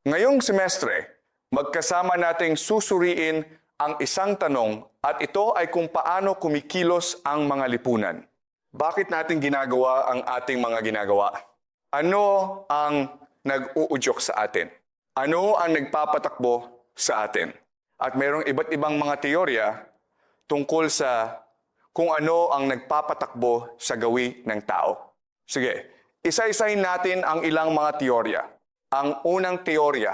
Ngayong semestre, magkasama nating susuriin ang isang tanong at ito ay kung paano kumikilos ang mga lipunan. Bakit natin ginagawa ang ating mga ginagawa? Ano ang nag-uudyok sa atin? Ano ang nagpapatakbo sa atin? At mayroong iba't ibang mga teorya tungkol sa kung ano ang nagpapatakbo sa gawi ng tao. Sige, isa-isahin natin ang ilang mga teorya. Ang unang teorya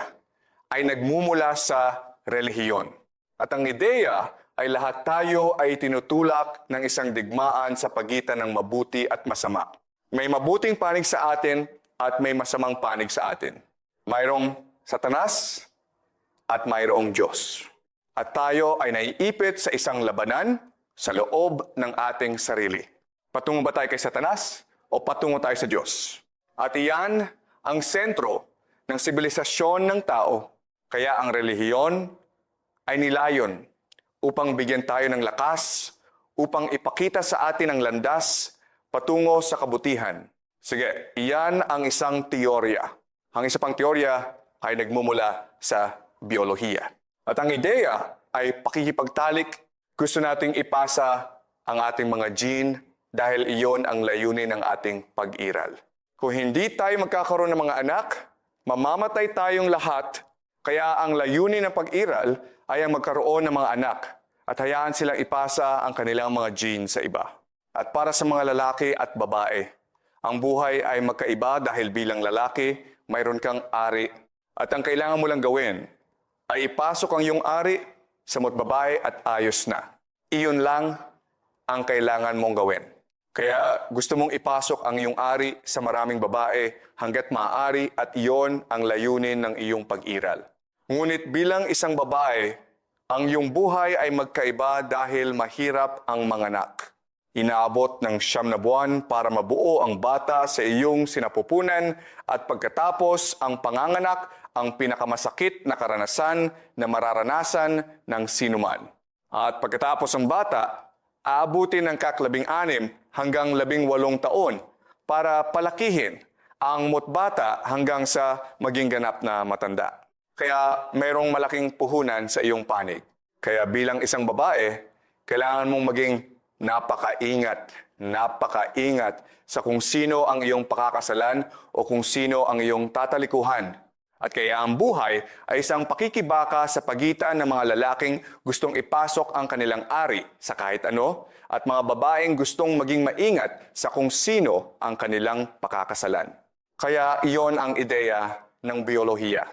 ay nagmumula sa relihiyon. At ang ideya ay lahat tayo ay tinutulak ng isang digmaan sa pagitan ng mabuti at masama. May mabuting panig sa atin at may masamang panig sa atin. Mayroong Satanas at mayroong Diyos. At tayo ay naiipit sa isang labanan sa loob ng ating sarili. Patungo ba tayo kay Satanas o patungo tayo sa Diyos? At iyan ang sentro ng sibilisasyon ng tao. Kaya ang relihiyon ay nilayon upang bigyan tayo ng lakas, upang ipakita sa atin ang landas patungo sa kabutihan. Sige, iyan ang isang teorya. Ang isa pang teorya ay nagmumula sa biolohiya. At ang ideya ay pakikipagtalik. Gusto nating ipasa ang ating mga gene dahil iyon ang layunin ng ating pag-iral. Kung hindi tayo magkakaroon ng mga anak, mamamatay tayong lahat, kaya ang layunin ng pag-iral ay ang magkaroon ng mga anak at hayaan silang ipasa ang kanilang mga gene sa iba. At para sa mga lalaki at babae, ang buhay ay magkaiba dahil bilang lalaki, mayroon kang ari. At ang kailangan mo lang gawin ay ipasok ang iyong ari sa babae at ayos na. Iyon lang ang kailangan mong gawin. Kaya gusto mong ipasok ang iyong ari sa maraming babae hanggat maaari at iyon ang layunin ng iyong pag-iral. Ngunit bilang isang babae, ang iyong buhay ay magkaiba dahil mahirap ang manganak. Inaabot ng 9 na buwan para mabuo ang bata sa iyong sinapupunan at pagkatapos ang panganganak ang pinakamasakit na karanasan na mararanasan ng sinuman. At pagkatapos ang bata, aabutin ng ka-18 hanggang 18 taon para palakihin ang mutbata hanggang sa maging ganap na matanda. Kaya mayroong malaking puhunan sa iyong panig. Kaya bilang isang babae, kailangan mong maging napakaingat sa kung sino ang iyong pakakasalan o kung sino ang iyong tatalikuhan. At kaya ang buhay ay isang pakikibaka sa pagitan ng mga lalaking gustong ipasok ang kanilang ari sa kahit ano at mga babaeng gustong maging maingat sa kung sino ang kanilang pakakasalan. Kaya iyon ang ideya ng biolohiya.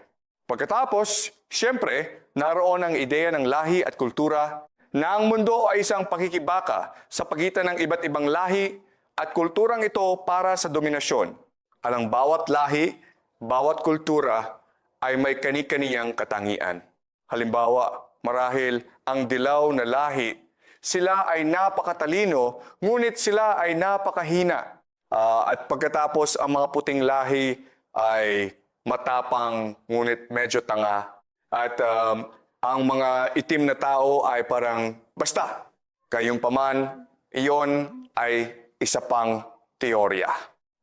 Pagkatapos, siyempre, naroon ang ideya ng lahi at kultura na ang mundo ay isang pakikibaka sa pagitan ng iba't ibang lahi at kulturang ito para sa dominasyon. At ang bawat lahi, bawat kultura ay may kani-kaniyang katangian. Halimbawa, marahil ang dilaw na lahi, sila ay napakatalino, ngunit sila ay napakahina. At pagkatapos ang mga puting lahi ay matapang, ngunit medyo tanga. At ang mga itim na tao ay parang basta. Gayunpaman, iyon ay isa pang teorya.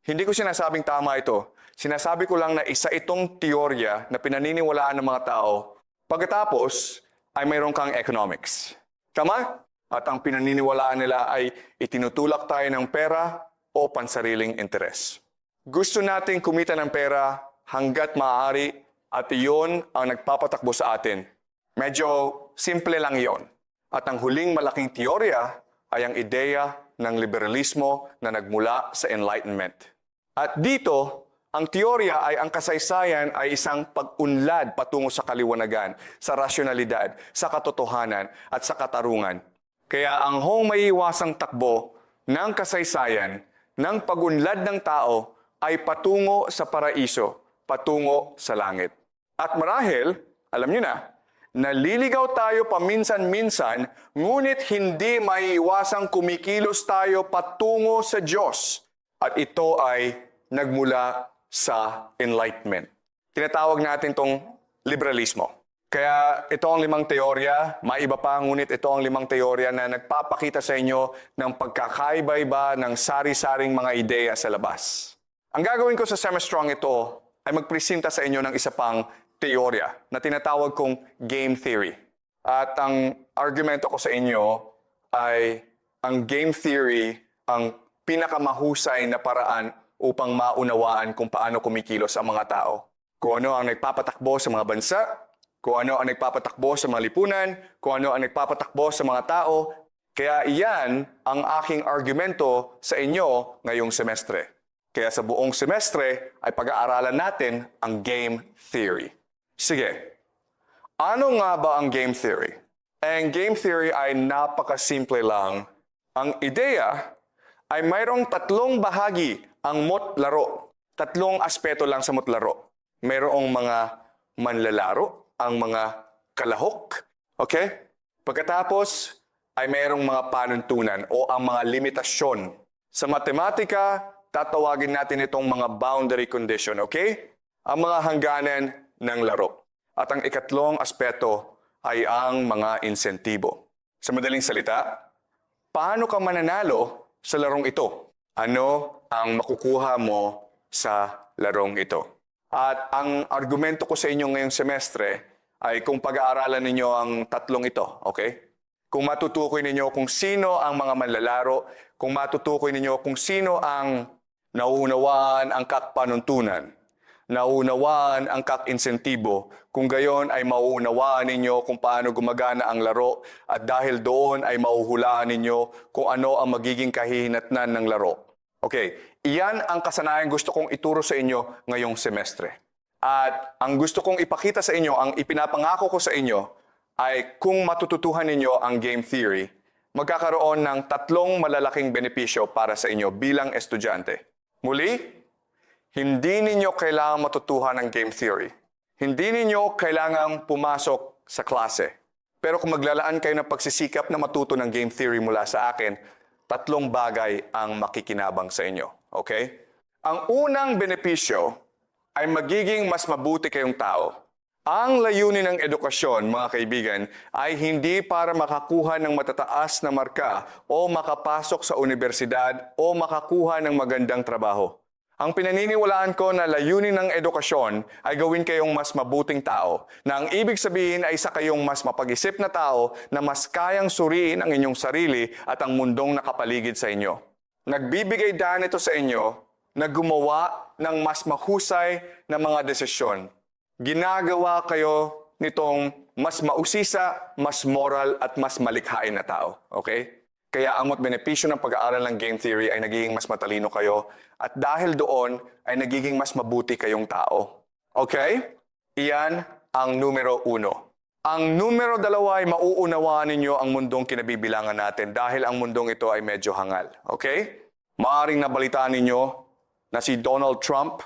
Hindi ko sinasabing tama ito. Sinasabi ko lang na isa itong teorya na pinaniniwalaan ng mga tao. Pagkatapos ay mayroon kang economics. Tama? At ang pinaniniwalaan nila ay itinutulak tayo ng pera o pansariling interes. Gusto nating kumita ng pera hanggat maaari at iyon ang nagpapatakbo sa atin. Medyo simple lang iyon. At ang huling malaking teorya ay ang ideya ng liberalismo na nagmula sa Enlightenment. At dito, ang teorya ay ang kasaysayan ay isang pag-unlad patungo sa kaliwanagan, sa rasyonalidad, sa katotohanan at sa katarungan. Kaya ang maiiwasang takbo ng kasaysayan, ng pag-unlad ng tao ay patungo sa paraiso, patungo sa langit. At marahil, alam niyo na, naliligaw tayo paminsan-minsan, ngunit hindi maiiwasang kumikilos tayo patungo sa Diyos. At ito ay nagmula sa Enlightenment. Tinatawag natin itong liberalismo. Kaya ito ang 5 teorya, maiba pa, ngunit ito ang 5 teorya na nagpapakita sa inyo ng pagkakaiba-iba ng sari-saring mga ideya sa labas. Ang gagawin ko sa Semestrong ito ay magpresenta sa inyo ng isa pang teorya na tinatawag kong game theory. At ang argumento ko sa inyo ay ang game theory ang pinakamahusay na paraan upang maunawaan kung paano kumikilos ang mga tao. Kung ano ang nagpapatakbo sa mga bansa, kung ano ang nagpapatakbo sa mga lipunan, kung ano ang nagpapatakbo sa mga tao. Kaya iyan ang aking argumento sa inyo ngayong semestre. Kaya sa buong semestre ay pag-aaralan natin ang game theory. Sige, ano nga ba ang game theory? Ang game theory ay napakasimple lang. Ang ideya ay mayroong tatlong bahagi ang motlaro. Tatlong aspeto lang sa motlaro. Mayroong mga manlalaro, ang mga kalahok. Okay? Pagkatapos ay mayroong mga panuntunan o ang mga limitasyon. Sa matematika, tatawagin natin itong mga boundary condition. Okay? Ang mga hangganan ng laro. At ang ikatlong aspeto ay ang mga insentibo. Sa madaling salita, paano ka mananalo sa larong ito? Ano ang makukuha mo sa larong ito? At ang argumento ko sa inyo ngayong semestre ay kung pag-aaralan ninyo ang tatlong ito, okay? Kung matutukoy ninyo kung sino ang mga manlalaro, kung matutukoy ninyo kung sino ang nauunawaan ang kakpanuntunan, nauunawaan ang kak-insentibo, kung gayon ay mauunawaan ninyo kung paano gumagana ang laro at dahil doon ay mauhulaan ninyo kung ano ang magiging kahihinatnan ng laro. Okay, iyan ang kasanayan gusto kong ituro sa inyo ngayong semestre. At ang gusto kong ipakita sa inyo, ang ipinapangako ko sa inyo, ay kung matututuhan ninyo ang game theory, magkakaroon ng tatlong malalaking benepisyo para sa inyo bilang estudyante. Muli, hindi ninyo kailangang matutuhan ang game theory. Hindi ninyo kailangang pumasok sa klase. Pero kung maglalaan kayo ng pagsisikap na matuto ng game theory mula sa akin, tatlong bagay ang makikinabang sa inyo. Okay? Ang unang benepisyo ay magiging mas mabuti kayong tao. Ang layunin ng edukasyon, mga kaibigan, ay hindi para makakuha ng matataas na marka o makapasok sa universidad o makakuha ng magandang trabaho. Ang pinaniniwalaan ko na layunin ng edukasyon ay gawin kayong mas mabuting tao, na ang ibig sabihin ay isa kayong mas mapag-isip na tao na mas kayang suriin ang inyong sarili at ang mundong nakapaligid sa inyo. Nagbibigay daan ito sa inyo na gumawa ng mas mahusay na mga desisyon. Ginagawa kayo nitong mas mausisa, mas moral at mas malikhain na tao. Okay? Kaya ang benepisyo ng pag-aaral ng game theory ay nagiging mas matalino kayo at dahil doon ay nagiging mas mabuti kayong tao. Okay? Iyan ang numero 1. Ang numero 2 ay mauunawaan ninyo ang mundong kinabibilangan natin dahil ang mundong ito ay medyo hangal. Okay? Maaaring nabalitaan ninyo na si Donald Trump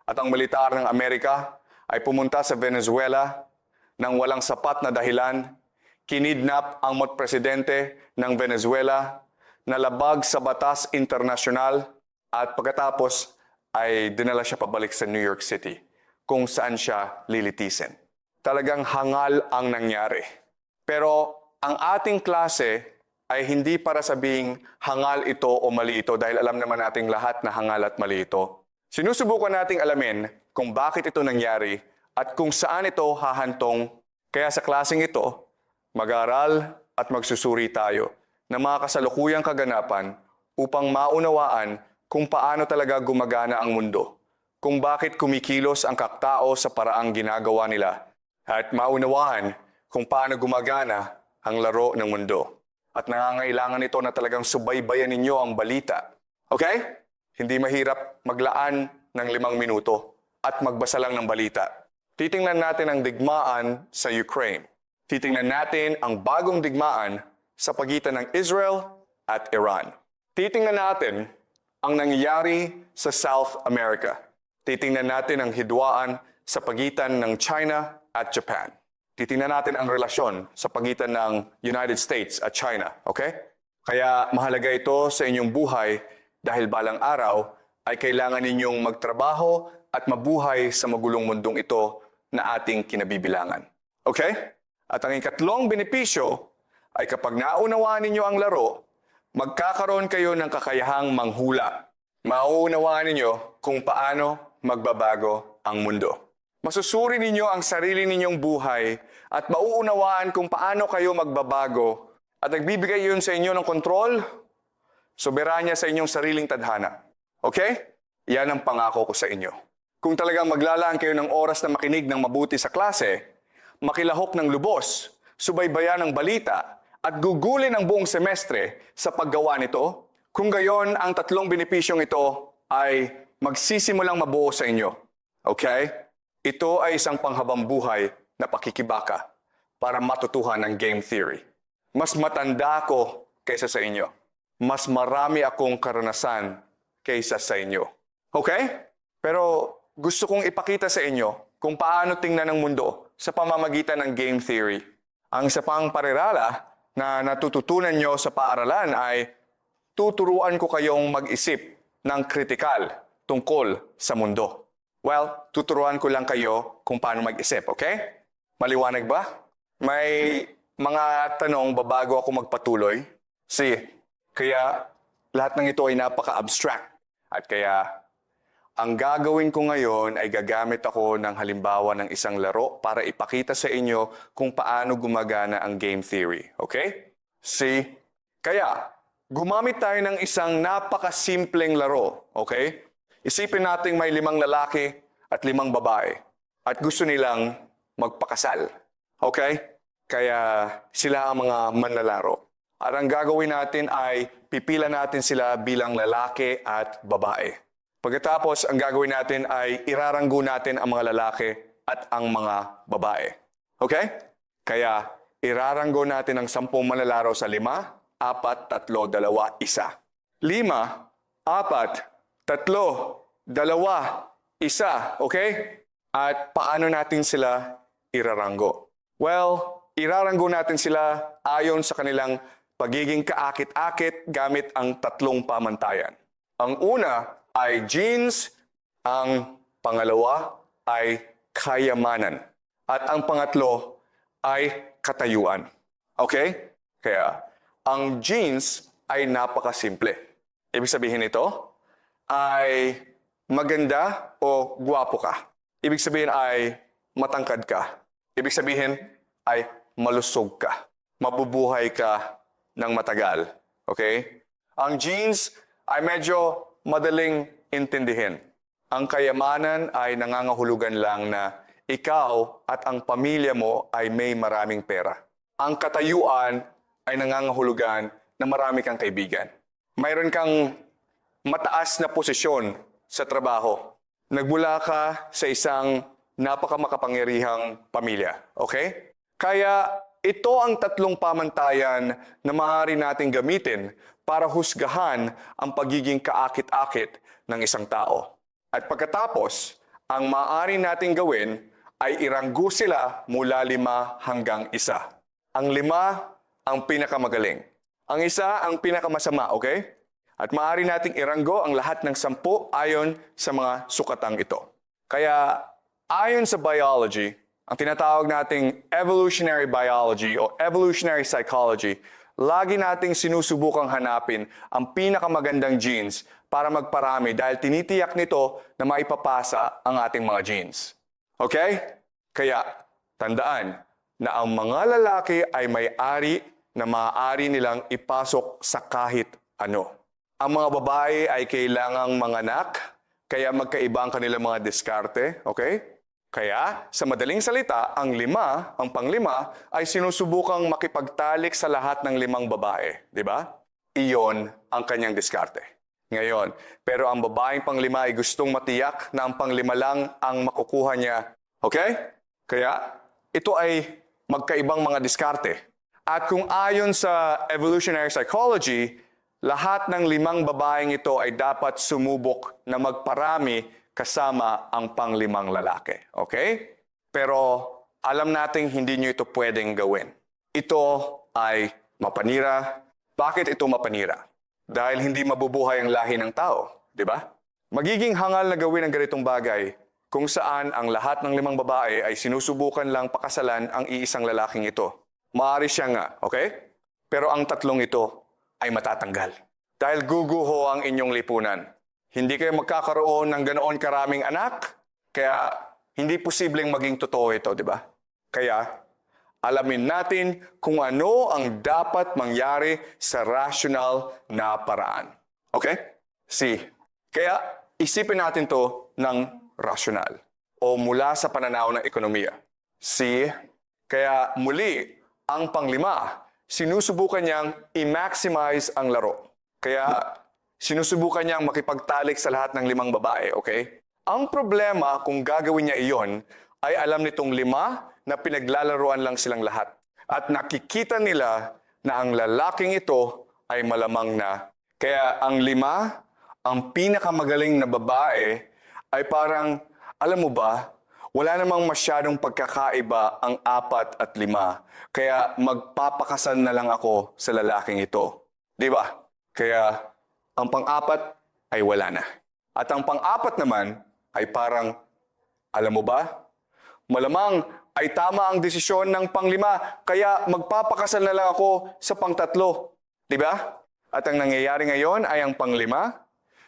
at ang militar ng Amerika ay pumunta sa Venezuela nang walang sapat na dahilan. Kinidnap ang presidente ng Venezuela, nalabag sa batas internasyonal at pagkatapos ay dinala siya pabalik sa New York City kung saan siya lilitisin. Talagang hangal ang nangyari. Pero ang ating klase ay hindi para sabing hangal ito o mali ito dahil alam naman nating lahat na hangal at mali ito. Sinusubukan nating alamin kung bakit ito nangyari at kung saan ito hahantong. Kaya sa klaseng ito, mag-aral at magsusuri tayo ng mga kasalukuyang kaganapan upang maunawaan kung paano talaga gumagana ang mundo, kung bakit kumikilos ang kaktao sa paraang ginagawa nila, at maunawaan kung paano gumagana ang laro ng mundo. At nangangailangan ito na talagang subaybayan ninyo ang balita. Okay? Hindi mahirap maglaan ng 5 minuto at magbasa lang ng balita. Titingnan natin ang digmaan sa Ukraine. Titingnan natin ang bagong digmaan sa pagitan ng Israel at Iran. Titingnan natin ang nangyayari sa South America. Titingnan natin ang hidwaan sa pagitan ng China at Japan. Titingnan natin ang relasyon sa pagitan ng United States at China. Okay? Kaya mahalaga ito sa inyong buhay dahil balang araw ay kailangan ninyong magtrabaho at mabuhay sa magulong mundong ito na ating kinabibilangan. Okay? At ang ikatlong benepisyo ay kapag naunawaan ninyo ang laro, magkakaroon kayo ng kakayahang manghula. Mauunawaan ninyo kung paano magbabago ang mundo. Masusuri ninyo ang sarili ninyong buhay at mauunawaan kung paano kayo magbabago at nagbibigay yun sa inyo ng kontrol, soberanya sa inyong sariling tadhana. Okay? Yan ang pangako ko sa inyo. Kung talagang maglalaan kayo ng oras na makinig ng mabuti sa klase, makilahok ng lubos, subaybayan ng balita, at gugulin ang buong semestre sa paggawa nito, kung gayon ang tatlong benepisyong ito ay magsisimulang mabuo sa inyo. Okay? Ito ay isang panghabang buhay na pakikibaka para matutuhan ng game theory. Mas matanda ako kaysa sa inyo. Mas marami akong karanasan kaysa sa inyo. Okay? Pero gusto kong ipakita sa inyo kung paano tingnan ang mundo sa pamamagitan ng game theory. Ang isa pang parirala na natututunan nyo sa paaralan ay tuturuan ko kayong mag-isip ng kritikal tungkol sa mundo. Well, tuturuan ko lang kayo kung paano mag-isip, okay? Maliwanag ba? May mga tanong bago ako magpatuloy. Kaya lahat ng ito ay napaka-abstract. At kaya ang gagawin ko ngayon ay gagamit ako ng halimbawa ng isang laro para ipakita sa inyo kung paano gumagana ang game theory, okay? Kaya gumamit tayo ng isang napaka-simpleng laro, okay? Isipin nating may 5 lalaki at 5 babae at gusto nilang magpakasal. Okay? Kaya sila ang mga manlalaro. At ang gagawin natin ay pipila natin sila bilang lalaki at babae. Pagkatapos, ang gagawin natin ay iraranggo natin ang mga lalaki at ang mga babae. Okay? Kaya iraranggo natin ang 10 manlalaro sa 5, 4, 3, 2, 1. 5, 4, 3, 2, 1, okay? At paano natin sila iraranggo? Well, iraranggo natin sila ayon sa kanilang pagiging kaakit-akit gamit ang 3 pamantayan. Ang una ay genes, ang pangalawa ay kayamanan, at ang pangatlo ay katayuan. Okay? Kaya, ang genes ay napakasimple. Ibig sabihin nito ay maganda o gwapo ka. Ibig sabihin ay matangkad ka. Ibig sabihin ay malusog ka. Mabubuhay ka ng matagal. Okay? Ang genes ay medyo madaling intindihin. Ang kayamanan ay nangangahulugan lang na ikaw at ang pamilya mo ay may maraming pera. Ang katayuan ay nangangahulugan na marami kang kaibigan. Mayroon kang mataas na posisyon sa trabaho. Nagmula ka sa isang napakamakapangyarihang pamilya. Okay? Kaya ito ang 3 pamantayan na maaari nating gamitin para husgahan ang pagiging kaakit-akit ng isang tao. At pagkatapos, ang maaari nating gawin ay iranggo sila mula 5 hanggang 1. Ang 5 ang pinakamagaling. Ang 1 ang pinakamasama, okay? At maaari nating iranggo ang lahat ng 10 ayon sa mga sukatang ito. Kaya ayon sa biology, ang tinatawag nating evolutionary biology o evolutionary psychology, lagi nating sinusubukang hanapin ang pinakamagandang genes para magparami dahil tinitiyak nito na maipapasa ang ating mga genes. Okay? Kaya tandaan na ang mga lalaki ay may-ari na maaari nilang ipasok sa kahit ano. Ang mga babae ay kailangang manganak, kaya magkaiba ang kanilang mga diskarte, okay? Kaya, sa madaling salita, ang panglima, ay sinusubukang makipagtalik sa lahat ng 5 babae, di ba? Iyon ang kanyang diskarte. Ngayon, pero ang babaeng panglima ay gustong matiyak na ang panglima lang ang makukuha niya, okay? Kaya, ito ay magkaibang mga diskarte. At kung ayon sa evolutionary psychology, lahat ng 5 babaeng ito ay dapat sumubok na magparami kasama ang pang-5 lalaki. Okay? Pero alam nating hindi nyo ito pwedeng gawin. Ito ay mapanira. Bakit ito mapanira? Dahil hindi mabubuhay ang lahi ng tao. Di ba? Magiging hangal na gawin ang ganitong bagay kung saan ang lahat ng 5 babae ay sinusubukan lang pakasalan ang iisang lalaking ito. Maaari siya nga, okay? Pero ang 3 ito ay matatanggal. Dahil guguho ang inyong lipunan. Hindi kayo magkakaroon ng ganoon karaming anak, kaya Hindi posibleng maging totoo ito, di ba? Kaya, alamin natin kung ano ang dapat mangyari sa rational na paraan. Okay? C. Kaya, isipin natin to ng rational o mula sa pananaw ng ekonomiya. C. Kaya muli, ang panglima, sinusubukan niyang i-maximize ang laro. Kaya, sinusubukan niyang makipagtalik sa lahat ng 5 babae, okay? Ang problema kung gagawin niya iyon ay alam nitong 5 na pinaglalaruan lang silang lahat. At nakikita nila na ang lalaking ito ay malamang na. Kaya ang 5, ang pinakamagaling na babae ay parang, alam mo ba, wala namang masyadong pagkakaiba ang 4 at 5. Kaya magpapakasal na lang ako sa lalaking ito. Di ba? Kaya ang pang-4 ay wala na. At ang pang-4 naman ay parang, alam mo ba? Malamang ay tama ang desisyon ng pang-5, kaya magpapakasal na lang ako sa pang-3. Di ba? At ang nangyayari ngayon ay ang pang-5,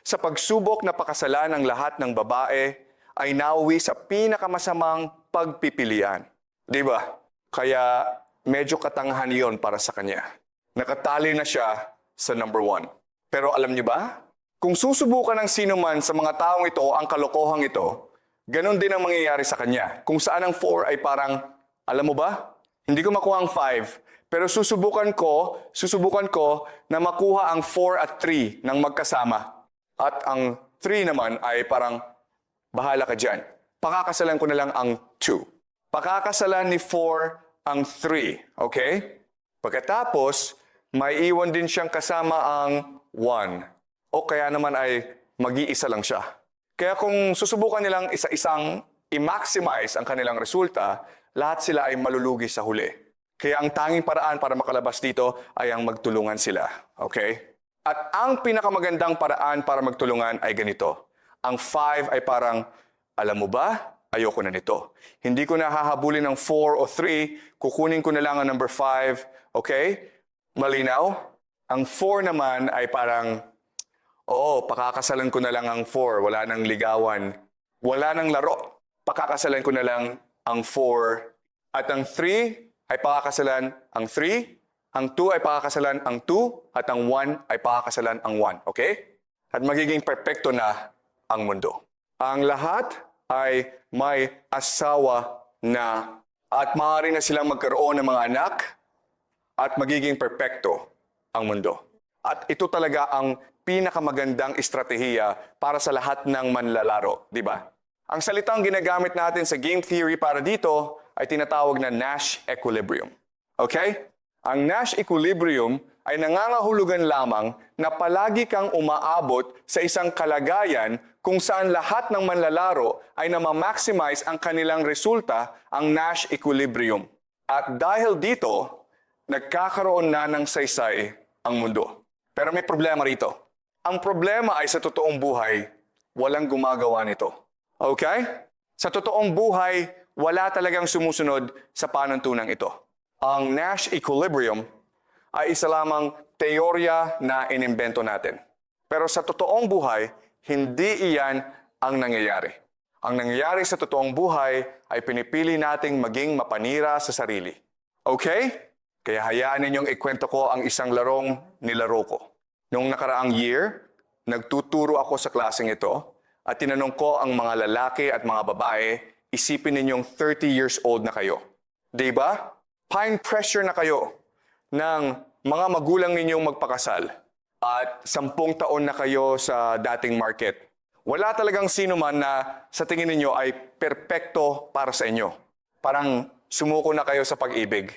sa pagsubok na pakasalan ng lahat ng babae, ay nauwi sa pinakamasamang pagpipilian. Di ba? Kaya medyo katangahan yon para sa kanya. Nakatali na siya sa number 1. Pero alam niyo ba? Kung susubukan ng sino man sa mga taong ito ang kalokohang ito, ganun din ang mangyayari sa kanya. Kung saan ang 4 ay parang, alam mo ba? Hindi ko makuha ang 5, pero susubukan ko na makuha ang 4 at 3 ng magkasama. At ang 3 naman ay parang, bahala ka dyan. Pakakasalan ko na lang ang 2. Pakakasalan ni 4 ang 3. Okay? Pagkatapos, may iwan din siyang kasama ang 1. O kaya naman ay mag-iisa lang siya. Kaya kung susubukan nilang isa-isang i-maximize ang kanilang resulta, lahat sila ay malulugi sa huli. Kaya ang tanging paraan para makalabas dito ay ang magtulungan sila. Okay? At ang pinakamagandang paraan para magtulungan ay ganito. Ang 5 ay parang, alam mo ba, ayoko na nito. Hindi ko na hahabulin ng 4 o 3, kukunin ko na lang ang number 5. Okay? Malinaw? Ang 4 naman ay parang, oo, pakakasalan ko na lang ang 4, wala nang ligawan. Wala nang laro. Pakakasalan ko na lang ang 4. At ang 3 ay pakakasalan ang 3. Ang 2 ay pakakasalan ang 2. At ang 1 ay pakakasalan ang 1. Okay? At magiging perpekto na ang mundo. Ang lahat ay may asawa na at maaari na silang magkaroon ng mga anak at magiging perpekto ang mundo. At ito talaga ang pinakamagandang estratehiya para sa lahat ng manlalaro, di ba? Ang salitang ginagamit natin sa game theory para dito ay tinatawag na Nash equilibrium. Okay? Ang Nash equilibrium ay nangangahulugan lamang na palagi kang umaabot sa isang kalagayan kung saan lahat ng manlalaro ay namamaximize ang kanilang resulta, ang Nash equilibrium. At dahil dito, nagkakaroon na ng saysay ang mundo. Pero may problema rito. Ang problema ay sa totoong buhay, walang gumagawa nito. Okay? Sa totoong buhay, wala talagang sumusunod sa panuntunang ito. Ang Nash equilibrium ay isa lamang teorya na inimbento natin. Pero sa totoong buhay, hindi iyan ang nangyayari. Ang nangyayari sa totoong buhay ay pinipili nating maging mapanira sa sarili. Okay? Kaya hayaan ninyong ikwento ko ang isang larong nilaro ko. Noong nakaraang year, nagtuturo ako sa klaseng ito at tinanong ko ang mga lalaki at mga babae, isipin ninyong 30 years old na kayo. Diba? Pine pressure na kayo ng mga magulang ninyong magpakasal at 10 taon na kayo sa dating market. Wala talagang sino man na sa tingin ninyo ay perpekto para sa inyo. Parang sumuko na kayo sa pag-ibig.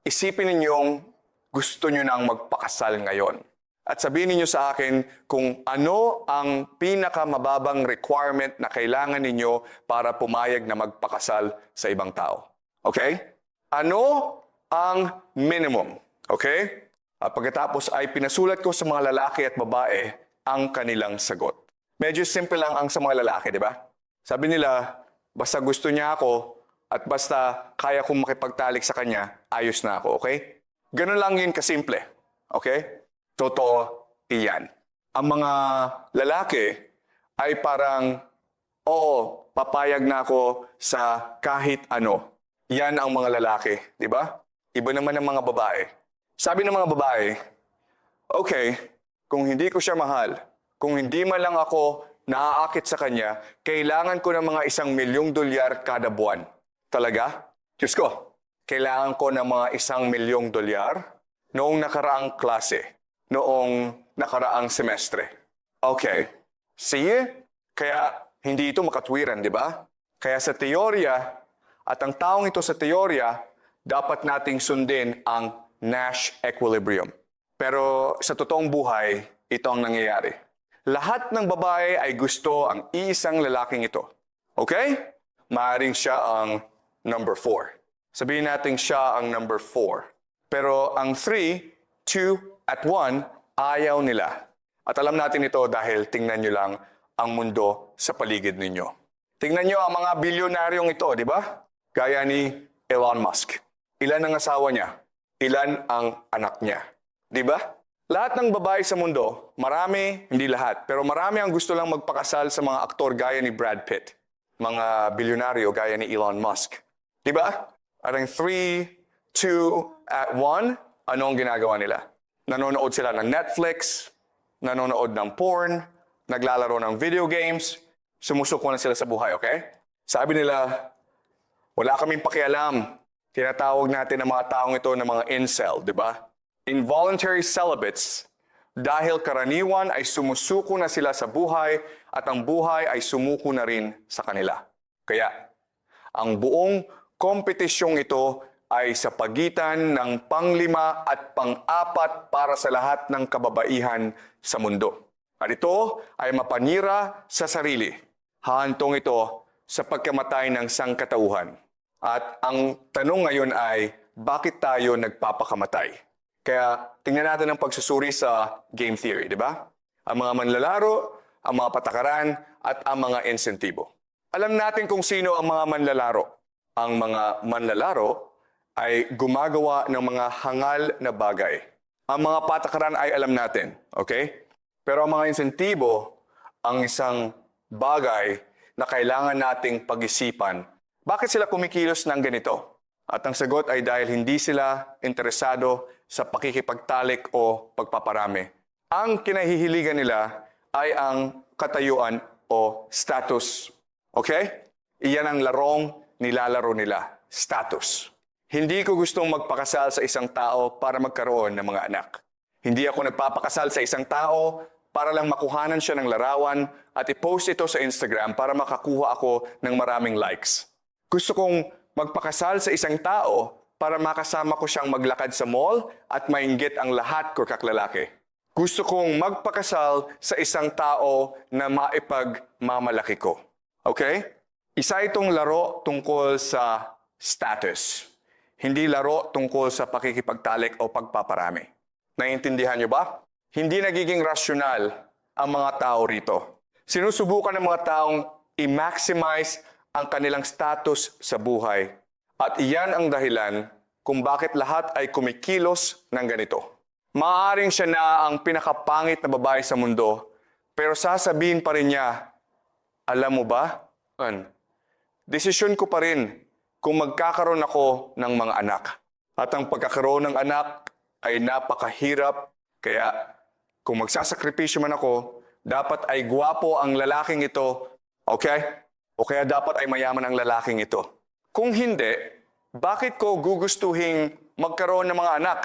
Isipin ninyong gusto nyo nang magpakasal ngayon. At sabihin niyo sa akin kung ano ang pinakamababang requirement na kailangan ninyo para pumayag na magpakasal sa ibang tao. Okay? Ano ang minimum? Okay? At pagkatapos ay pinasulat ko sa mga lalaki at babae ang kanilang sagot. Medyo simple lang ang sa mga lalaki, di ba? Sabi nila, basta gusto niya ako at basta kaya kong makipagtalik sa kanya, ayos na ako, okay? Ganun lang yun kasimple, okay? Totoo iyan. Ang mga lalaki ay parang, Oo, papayag na ako sa kahit ano. Yan ang mga lalaki, di ba? Iba naman ang mga babae. Sabi ng mga babae, okay, kung hindi ko siya mahal, kung hindi man lang ako naaakit sa kanya, kailangan ko ng mga $1,000,000 kada buwan. Talaga? Diyos ko, kailangan ko ng mga $1,000,000 noong nakaraang klase, noong nakaraang semestre. Okay. Sige, kaya hindi ito makatwiran, di ba? Kaya sa teorya, at ang taong ito sa teorya, dapat nating sundin ang Nash equilibrium. Pero sa totoong buhay, ito ang nangyayari. Lahat ng babae ay gusto ang isang lalaking ito. Okay? Maaring siya ang number 4. Sabihin natin siya ang number 4. Pero ang 3, 2, at 1, ayaw nila. At alam natin ito dahil tingnan nyo lang ang mundo sa paligid ninyo. Tingnan nyo ang mga bilyonaryong ito, di ba? Gaya ni Elon Musk. Ilan ang asawa niya? Ilan ang anak niya? Di ba? Lahat ng babae sa mundo, marami, hindi lahat, pero marami ang gusto lang magpakasal sa mga aktor gaya ni Brad Pitt. Mga bilyonaryo gaya ni Elon Musk. Di ba? At ang 3, 2, at 1, ano ang ginagawa nila? Nanonood sila ng Netflix, nanonood ng porn, naglalaro ng video games, sumusuko na sila sa buhay, okay? Sabi nila, wala kaming pakialam. Tinatawag natin ang mga taong ito ng mga incel, di ba? Involuntary celibates dahil karaniwan ay sumusuko na sila sa buhay at ang buhay ay sumuko na rin sa kanila. Kaya, ang buong kompetisyong ito ay sa pagitan ng pang-5 at pang-4 para sa lahat ng kababaihan sa mundo. At ito ay mapanira sa sarili. Hahantong ito sa pagkamatay ng sangkatauhan. At ang tanong ngayon ay, bakit tayo nagpapakamatay? Kaya tingnan natin ang pagsusuri sa game theory, di ba? Ang mga manlalaro, ang mga patakaran, at ang mga insentibo. Alam natin kung sino ang mga manlalaro. Ang mga manlalaro ay gumagawa ng mga hangal na bagay. Ang mga patakaran ay alam natin, okay? Pero ang mga insentibo, ang isang bagay na kailangan nating pag-isipan. Bakit sila kumikilos ng ganito? At ang sagot ay dahil hindi sila interesado sa pakikipagtalik o pagpaparami. Ang kinahihiligan nila ay ang katayuan o status. Okay? Iyan ang larong nilalaro nila, status. Hindi ko gustong magpakasal sa isang tao para magkaroon ng mga anak. Hindi ako nagpapakasal sa isang tao para lang makuhanan siya ng larawan at i-post ito sa Instagram para makakuha ako ng maraming likes. Gusto kong magpakasal sa isang tao para makasama ko siyang maglakad sa mall at mainggit ang lahat ko kaklalaki. Gusto kong magpakasal sa isang tao na maipagmamalaki ko. Okay? Isa itong laro tungkol sa status. Hindi laro tungkol sa pakikipagtalik o pagpaparami. Naiintindihan niyo ba? Hindi nagiging rasyonal ang mga tao rito. Sinusubukan ng mga taong i-maximize ang kanilang status sa buhay. At iyan ang dahilan kung bakit lahat ay kumikilos ng ganito. Maaaring siya na ang pinakapangit na babae sa mundo, pero sasabihin pa rin niya, alam mo ba, desisyon ko pa rin kung magkakaroon ako ng mga anak. At ang pagkakaroon ng anak ay napakahirap, kaya kung magsasakripisyo man ako, dapat ay gwapo ang lalaking ito, okay? O kaya dapat ay mayaman ang lalaking ito. Kung hindi, bakit ko gugustuhin magkaroon ng mga anak?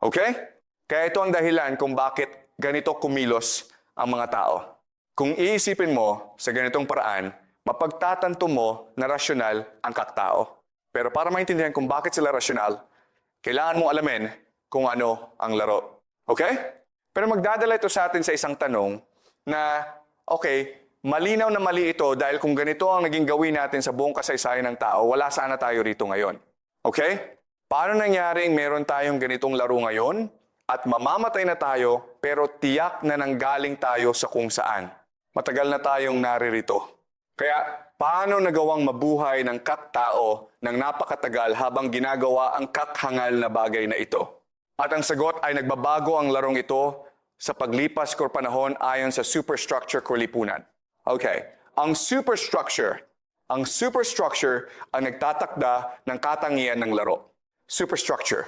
Okay? Kaya ito ang dahilan kung bakit ganito kumilos ang mga tao. Kung iisipin mo sa ganitong paraan, mapagtatanto mo na rasyonal ang kaktao. Pero para maintindihan kung bakit sila rasyonal, kailangan mong alamin kung ano ang laro. Okay? Pero magdadala ito sa atin sa isang tanong na, okay, malinaw na mali ito dahil kung ganito ang naging gawin natin sa buong kasaysayan ng tao, wala sana tayo rito ngayon. Okay? Paano nangyaring meron tayong ganitong laro ngayon at mamamatay na tayo pero tiyak na nanggaling tayo sa kung saan? Matagal na tayong naririto. Kaya paano nagawang mabuhay ng kaktao ng napakatagal habang ginagawa ang kakhangal na bagay na ito? At ang sagot ay nagbabago ang larong ito sa paglipas ko panahon ayon sa superstructure ko lipunan. Okay, Ang superstructure ang nagtatakda ng katangian ng laro. Superstructure.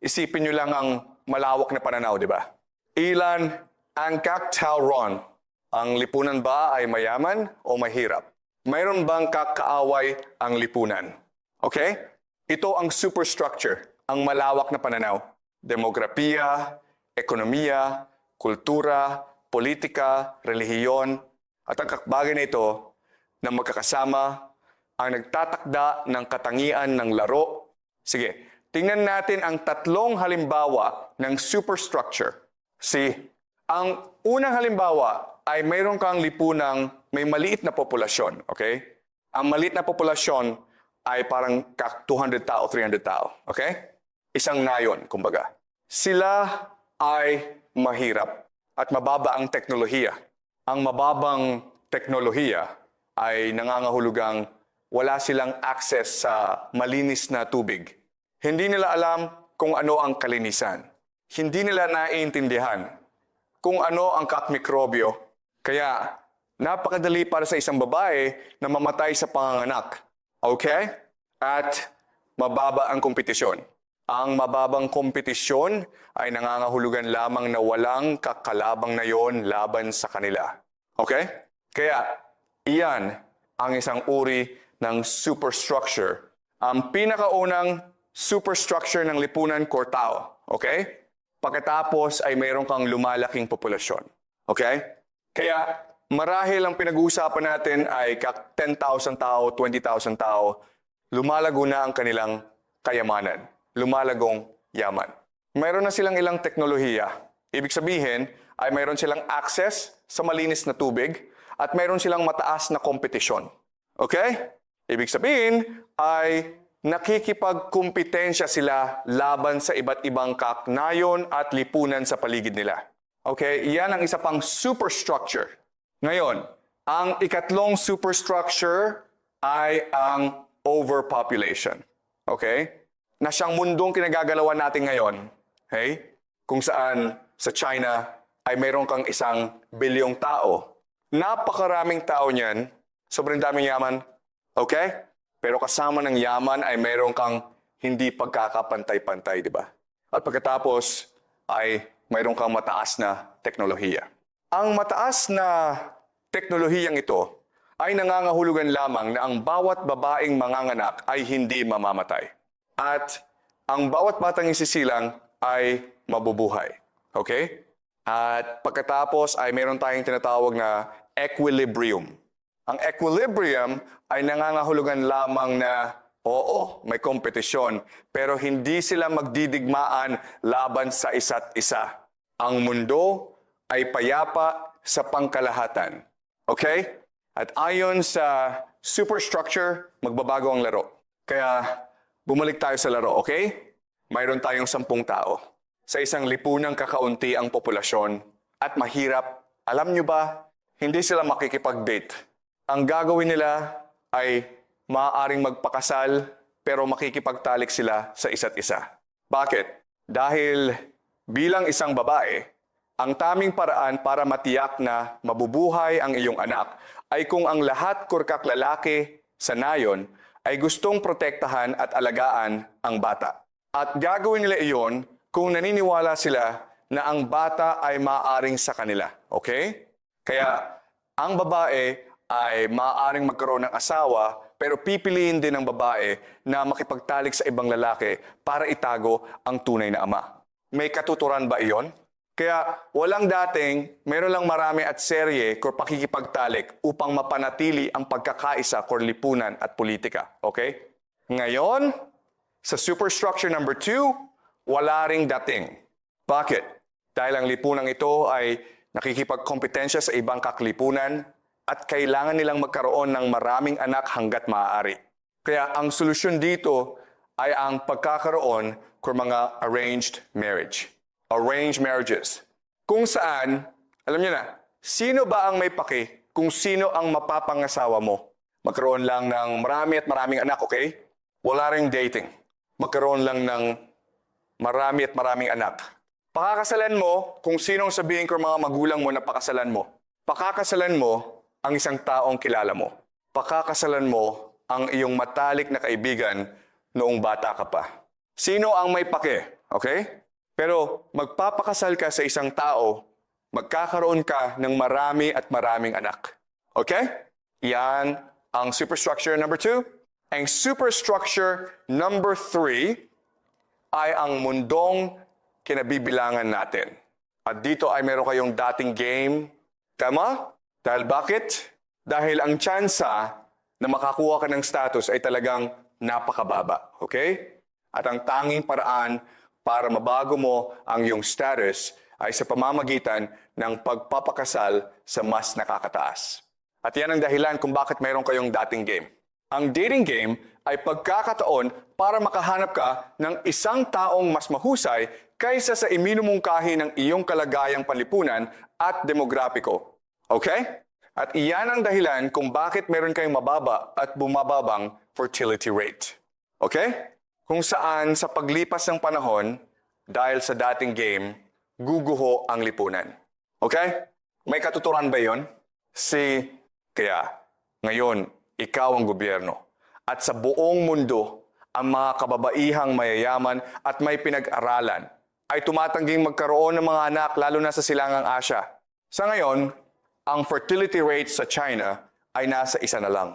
Isipin nyo lang ang malawak na pananaw, di ba? Ilan ang kaktalron? Ang lipunan ba ay mayaman o mahirap? Mayroon bang kakaaway ang lipunan? Okay? Ito ang superstructure, ang malawak na pananaw. Demografiya, ekonomiya, kultura, politika, relihiyon, at ang kakbagay na ito na magkakasama ang nagtatakda ng katangian ng laro. Sige, tingnan natin ang tatlong halimbawa ng superstructure. Ang unang halimbawa ay mayroon kang lipunang may maliit na populasyon, okay? Ang maliit na populasyon ay parang 200 tao, 300 tao, okay? Isang nayon, kumbaga. Sila ay mahirap at mababa ang teknolohiya. Ang mababang teknolohiya ay nangangahulugang wala silang access sa malinis na tubig. Hindi nila alam kung ano ang kalinisan. Hindi nila naiintindihan kung ano ang kakmikrobyo. Kaya napakadali para sa isang babae na mamatay sa panganganak. Okay? At mababa ang kompetisyon. Ang mababang kompetisyon ay nangangahulugan lamang na walang kakalabang na yon laban sa kanila. Okay? Kaya iyan ang isang uri ng superstructure. Ang pinakaunang superstructure ng lipunan, tao. Okay? Pagkatapos ay mayroon kang lumalaking populasyon. Okay? Kaya marahil ang pinag-uusapan natin ay 10,000 tao, 20,000 tao, lumalago na ang kanilang kayamanan. Lumalagong yaman. Mayroon na silang ilang teknolohiya. Ibig sabihin ay mayroon silang access sa malinis na tubig at mayroon silang mataas na kompetisyon. Okay? Ibig sabihin ay nakikipagkumpetensya sila laban sa iba't ibang kaknayon at lipunan sa paligid nila. Okay? Iyan ang isa pang superstructure. Ngayon, ang ikatlong superstructure ay ang overpopulation. Okay? Na siyang mundong kinagagalawan natin ngayon, okay? Kung saan sa China ay mayroon kang 1 bilyong tao. Napakaraming tao niyan, sobrang daming yaman, okay? Pero kasama ng yaman ay mayroon kang hindi pagkakapantay-pantay, di ba? At pagkatapos ay mayroon kang mataas na teknolohiya. Ang mataas na teknolohiyang ito ay nangangahulugan lamang na ang bawat babaeng manganganak ay hindi mamamatay. At ang bawat batang isisilang ay mabubuhay. Okay? At pagkatapos ay mayroon tayong tinatawag na equilibrium. Ang equilibrium ay nangangahulugan lamang na oo, may kompetisyon, pero hindi sila magdidigmaan laban sa isa't isa. Ang mundo ay payapa sa pangkalahatan. Okay? At ayon sa superstructure, magbabago ang laro. Kaya bumalik tayo sa laro, okay? Mayroon tayong 10 tao. Sa isang lipunang kakaunti ang populasyon at mahirap, alam nyo ba, hindi sila makikipag-date. Ang gagawin nila ay maaaring magpakasal pero makikipagtalik sila sa isa't isa. Bakit? Dahil bilang isang babae, ang taming paraan para matiyak na mabubuhay ang iyong anak ay kung ang lahat kurkak lalaki sa nayon ay gustong protektahan at alagaan ang bata. At gagawin nila iyon kung naniniwala sila na ang bata ay maaaring sa kanila. Okay? Kaya ang babae ay maaaring magkaroon ng asawa pero pipiliin din ng babae na makipagtalik sa ibang lalaki para itago ang tunay na ama. May katuturan ba iyon? Kaya walang dating, mayroon lang marami at serye kung pakikipagtalik upang mapanatili ang pagkakaisa kung lipunan at politika. Okay? Ngayon, sa superstructure number 2, wala ring dating. Bakit? Dahil ang lipunang ito ay nakikipagkompetensya sa ibang kaklipunan at kailangan nilang magkaroon ng maraming anak hanggat maaari. Kaya ang solusyon dito ay ang pagkakaroon ng mga arranged marriage. Arranged marriages. Kung saan, alam niyo na, sino ba ang may paki kung sino ang mapapangasawa mo? Magkaroon lang ng marami at maraming anak, okay? Wala ring dating. Magkaroon lang ng marami at maraming anak. Pakakasalan mo kung sino ang sabihin ko mga magulang mo na pakasalan mo. Pakakasalan mo ang isang taong kilala mo. Pakakasalan mo ang iyong matalik na kaibigan noong bata ka pa. Sino ang may pake? Okay? Pero magpapakasal ka sa isang tao, magkakaroon ka ng marami at maraming anak. Okay? Yan ang superstructure number 2. Ang superstructure number 3 ay ang mundong kinabibilangan natin. At dito ay meron kayong dating game. Tama? Dahil bakit? Dahil ang tsansa na makakuha ka ng status ay talagang napakababa. Okay? At ang tanging paraan para mabago mo ang iyong status ay sa pamamagitan ng pagpapakasal sa mas nakakataas. At yan ang dahilan kung bakit mayroon kayong dating game. Ang dating game ay pagkakataon para makahanap ka ng isang taong mas mahusay kaysa sa iminumungkahi ng iyong kalagayang panlipunan at demograpiko. Okay? At iyan ang dahilan kung bakit meron kayong mababa at bumababang fertility rate. Okay? Kung saan sa paglipas ng panahon, dahil sa dating game, guguho ang lipunan. Okay? May katuturan ba yon? Kaya, ngayon, ikaw ang gobyerno. At sa buong mundo, ang mga kababaihang mayayaman at may pinag-aralan ay tumatangging magkaroon ng mga anak lalo na sa Silangang Asya. Sa ngayon, ang fertility rate sa China ay nasa 1 na lang.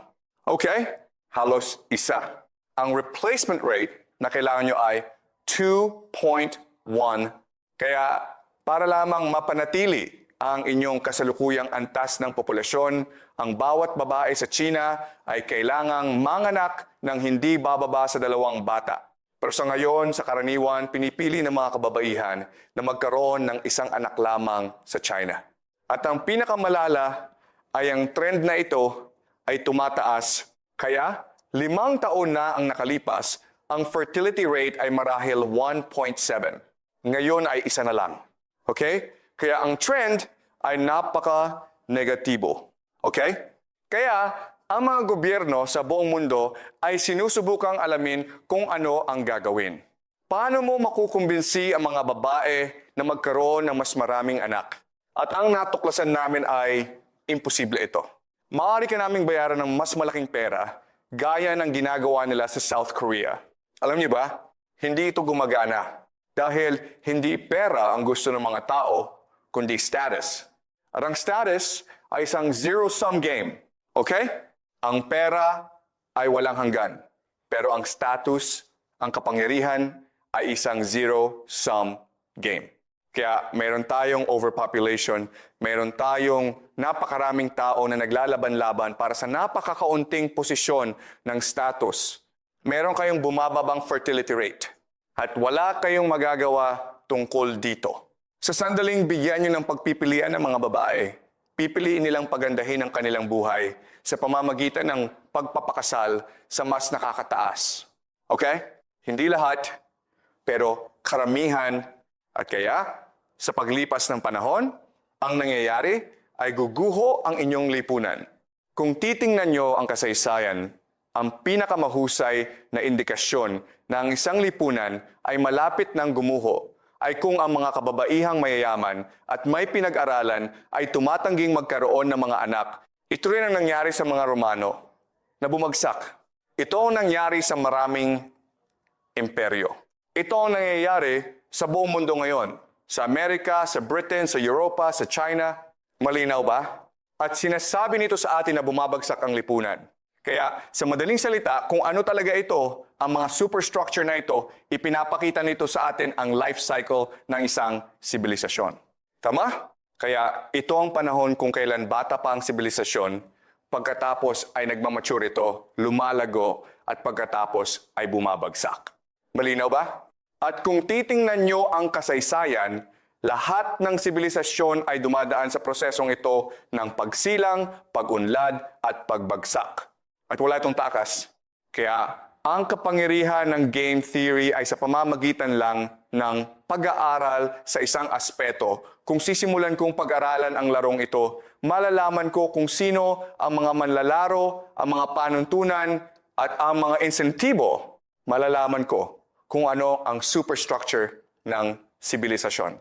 Okay? Halos 1. Ang replacement rate na kailangan nyo ay 2.1. Kaya para lamang mapanatili ang inyong kasalukuyang antas ng populasyon, ang bawat babae sa China ay kailangang manganak ng hindi bababa sa 2 bata. Pero sa ngayon, sa karaniwan, pinipili ng mga kababaihan na magkaroon ng 1 anak lamang sa China. At ang pinakamalala ay ang trend na ito ay tumataas. Kaya 5 taon na ang nakalipas, ang fertility rate ay marahil 1.7. Ngayon ay 1 na lang. Okay? Kaya ang trend ay napaka-negatibo. Okay? Kaya ang mga gobyerno sa buong mundo ay sinusubukang alamin kung ano ang gagawin. Paano mo makukumbinsi ang mga babae na magkaroon ng mas maraming anak? At ang natuklasan namin ay imposible ito. Maaari ka naming bayaran ng mas malaking pera gaya ng ginagawa nila sa South Korea. Alam niyo ba? Hindi ito gumagana. Dahil hindi pera ang gusto ng mga tao, kundi status. At ang status ay isang zero-sum game. Okay? Ang pera ay walang hanggan. Pero ang status, ang kapangyarihan, ay isang zero-sum game. Kaya mayroon tayong overpopulation, mayroon tayong napakaraming tao na naglalaban-laban para sa napakakaunting posisyon ng status. Meron kayong bumababang fertility rate. At wala kayong magagawa tungkol dito. Sa sandaling bigyan nyo ng pagpipilian ng mga babae, pipiliin nilang pagandahin ang kanilang buhay sa pamamagitan ng pagpapakasal sa mas nakakataas. Okay? Hindi lahat, pero karamihan. At kaya, sa paglipas ng panahon, ang nangyayari ay guguho ang inyong lipunan. Kung titingnan nyo ang kasaysayan, ang pinakamahusay na indikasyon na ang isang lipunan ay malapit ng gumuho ay kung ang mga kababaihang mayayaman at may pinag-aralan ay tumatangging magkaroon ng mga anak. Ito rin ang nangyari sa mga Romano na bumagsak. Ito ang nangyari sa maraming imperyo. Ito ang nangyayari sa buong mundo ngayon. Sa Amerika, sa Britain, sa Europa, sa China. Malinaw ba? At sinasabi nito sa atin na bumabagsak ang lipunan. Kaya sa madaling salita, kung ano talaga ito, ang mga superstructure na ito, ipinapakita nito sa atin ang life cycle ng isang sibilisasyon. Tama? Kaya ito ang panahon kung kailan bata pa ang sibilisasyon, pagkatapos ay nagmamature ito, lumalago, at pagkatapos ay bumabagsak. Malinaw ba? At kung titingnan nyo ang kasaysayan, lahat ng sibilisasyon ay dumadaan sa prosesong ito ng pagsilang, pag-unlad, at pagbagsak. At wala itong takas. Kaya ang kapangyarihan ng game theory ay sa pamamagitan lang ng pag-aaral sa isang aspeto. Kung sisimulan kong pag-aralan ang larong ito, malalaman ko kung sino ang mga manlalaro, ang mga panuntunan, at ang mga insentibo. Malalaman ko kung ano ang superstructure ng sibilisasyon.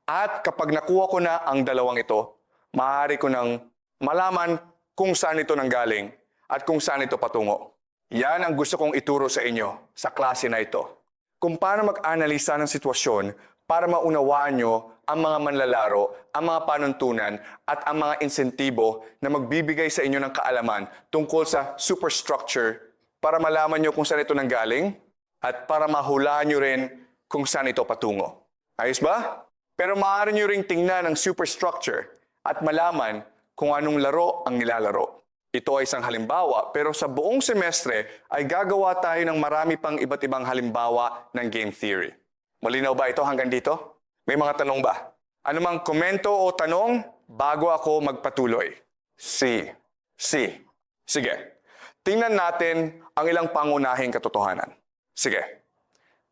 At kapag nakuha ko na ang dalawang ito, maaari ko nang malaman kung saan ito nanggaling at kung saan ito patungo. Yan ang gusto kong ituro sa inyo sa klase na ito. Kung paano mag-analisa ng sitwasyon para maunawaan nyo ang mga manlalaro, ang mga panuntunan at ang mga insentibo na magbibigay sa inyo ng kaalaman tungkol sa superstructure para malaman nyo kung saan ito nanggaling at para mahulaan nyo rin kung saan ito patungo. Ayos ba? Pero maaari nyo ring tingnan ang superstructure at malaman kung anong laro ang nilalaro. Ito ay isang halimbawa, pero sa buong semestre ay gagawa tayo ng marami pang iba't ibang halimbawa ng game theory. Malinaw ba ito hanggang dito? May mga tanong ba? Anumang komento o tanong bago ako magpatuloy? Sige. Tingnan natin ang ilang pangunahing katotohanan. Sige.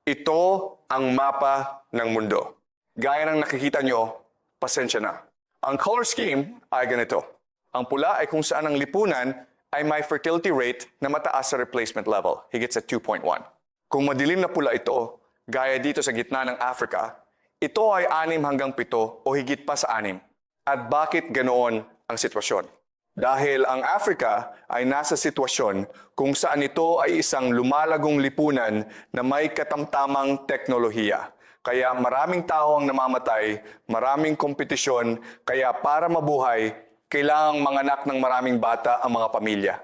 Ito ang mapa ng mundo. Gaya ng nakikita nyo, pasensya na. Ang color scheme ay ganito. Ang pula ay kung saan ang lipunan ay may fertility rate na mataas sa replacement level, higit sa 2.1. Kung madilim na pula ito, gaya dito sa gitna ng Africa, ito ay 6 hanggang 7 o higit pa sa 6. At bakit ganoon ang sitwasyon? Dahil ang Africa ay nasa sitwasyon kung saan ito ay isang lumalagong lipunan na may katamtamang teknolohiya. Kaya maraming tao ang namamatay, maraming kompetisyon, kaya para mabuhay, kailangang manganak ng maraming bata ang mga pamilya.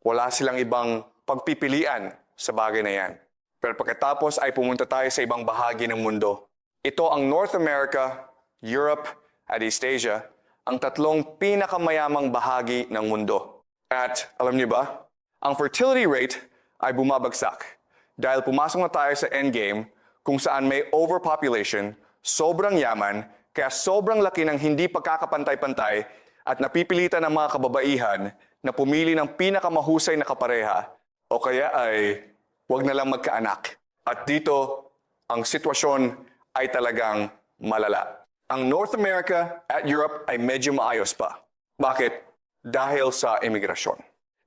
Wala silang ibang pagpipilian sa bagay na yan. Pero pagkatapos ay pumunta tayo sa ibang bahagi ng mundo. Ito ang North America, Europe, at East Asia, ang 3 pinakamayamang bahagi ng mundo. At alam niyo ba, ang fertility rate ay bumabagsak dahil pumasok na tayo sa endgame kung saan may overpopulation, sobrang yaman, kaya sobrang laki ng hindi pagkakapantay-pantay at napipilitan ng mga kababaihan na pumili ng pinakamahusay na kapareha o kaya ay huwag na lang magkaanak. At dito, ang sitwasyon ay talagang malala. Ang North America at Europe ay medyo maayos pa. Bakit? Dahil sa imigrasyon.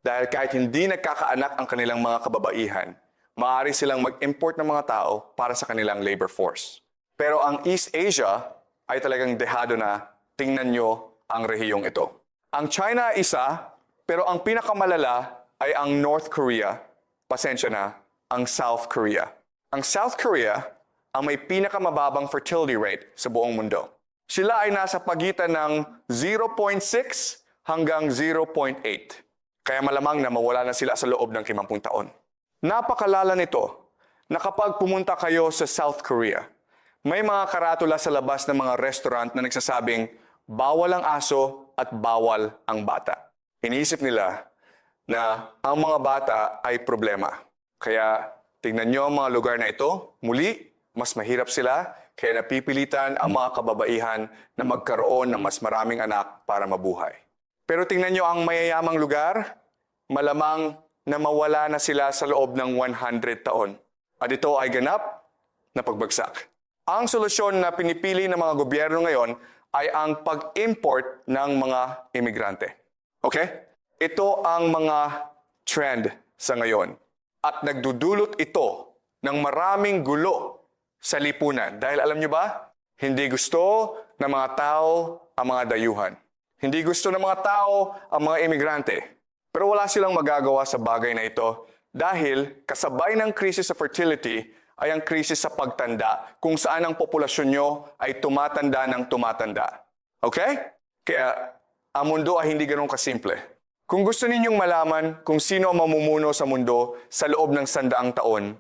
Dahil kahit hindi nagkakaanak ang kanilang mga kababaihan, maaari silang mag-import ng mga tao para sa kanilang labor force. Pero ang East Asia ay talagang dehado na. Tingnan nyo ang rehiyong ito. Ang China ay isa, pero ang pinakamalala ay ang North Korea. Pasensya na, ang South Korea. Ang South Korea ang may pinakamababang fertility rate sa buong mundo. Sila ay nasa pagitan ng 0.6 hanggang 0.8. Kaya malamang na mawala na sila sa loob ng 50 taon. Napakalala nito na kapag pumunta kayo sa South Korea, may mga karatula sa labas ng mga restaurant na nagsasabing bawal ang aso at bawal ang bata. Iniisip nila na ang mga bata ay problema. Kaya tingnan nyo ang mga lugar na ito, muli, mas mahirap sila, kaya napipilitan ang mga kababaihan na magkaroon ng mas maraming anak para mabuhay. Pero tingnan nyo ang mayayamang lugar, malamang na mawala na sila sa loob ng 100 taon. At ito ay ganap na pagbagsak. Ang solusyon na pinipili ng mga gobyerno ngayon ay ang pag-import ng mga imigrante. Okay? Ito ang mga trend sa ngayon. At nagdudulot ito ng maraming gulo sa lipunan. Dahil alam nyo ba, hindi gusto ng mga tao ang mga dayuhan. Hindi gusto ng mga tao ang mga imigrante. Pero wala silang magagawa sa bagay na ito dahil kasabay ng krisis sa fertility ay ang krisis sa pagtanda kung saan ang populasyon nyo ay tumatanda ng tumatanda. Okay? Kaya ang mundo ay hindi ganun kasimple. Kung gusto ninyong malaman kung sino ang mamumuno sa mundo sa loob ng 100 taon,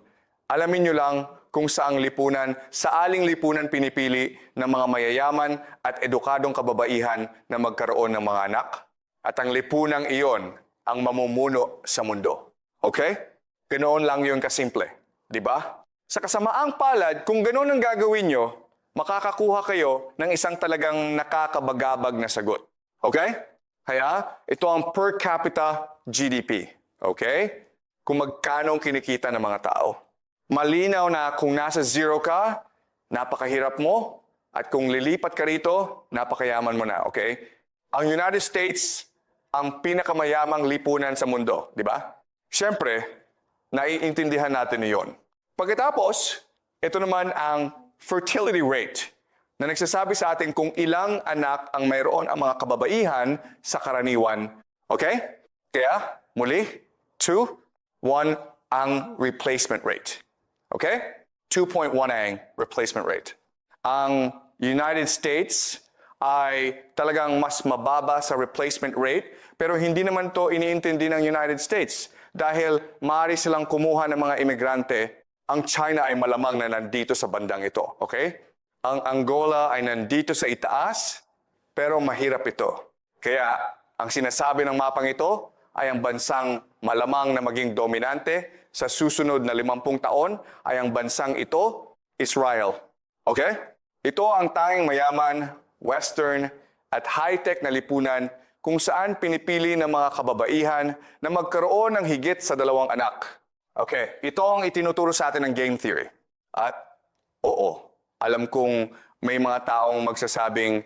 alamin nyo lang kung saang lipunan, sa aling lipunan pinipili ng mga mayayaman at edukadong kababaihan na magkaroon ng mga anak. At ang lipunang iyon ang mamumuno sa mundo. Okay? Ganoon lang yun kasimple. Di ba? Sa kasamaang palad, kung ganoon ang gagawin nyo, makakakuha kayo ng isang talagang nakakabagabag na sagot. Okay? Kaya, ito ang per capita GDP. Okay? Kung magkano ang kinikita ng mga tao. Malinaw na kung nasa 0 ka, napakahirap mo. At kung lilipat ka rito, napakayaman mo na. Okay? Ang United States, ang pinakamayamang lipunan sa mundo, di ba? Siyempre, naiintindihan natin iyon. Pagkatapos, ito naman ang fertility rate na nagsasabi sa atin kung ilang anak ang mayroon ang mga kababaihan sa karaniwan Okay? Kaya, muli, 2, 1 ang replacement rate. Okay? 2.1 ang replacement rate. Ang United States ay talagang mas mababa sa replacement rate, pero hindi naman to iniintindi ng United States dahil maaari silang kumuha ng mga imigrante. Ang China ay malamang na nandito sa bandang ito. Okay? Ang Angola ay nandito sa itaas, pero mahirap ito. Kaya ang sinasabi ng mapang ito ay ang bansang malamang na maging dominante sa susunod na 50 taon ay ang bansang ito, Israel. Okay? Ito ang tanging mayaman, western at high-tech na lipunan kung saan pinipili ng mga kababaihan na magkaroon ng higit sa 2 anak. Okay, ito ang itinuturo sa atin ng game theory. At oo, alam kong may mga taong magsasabing,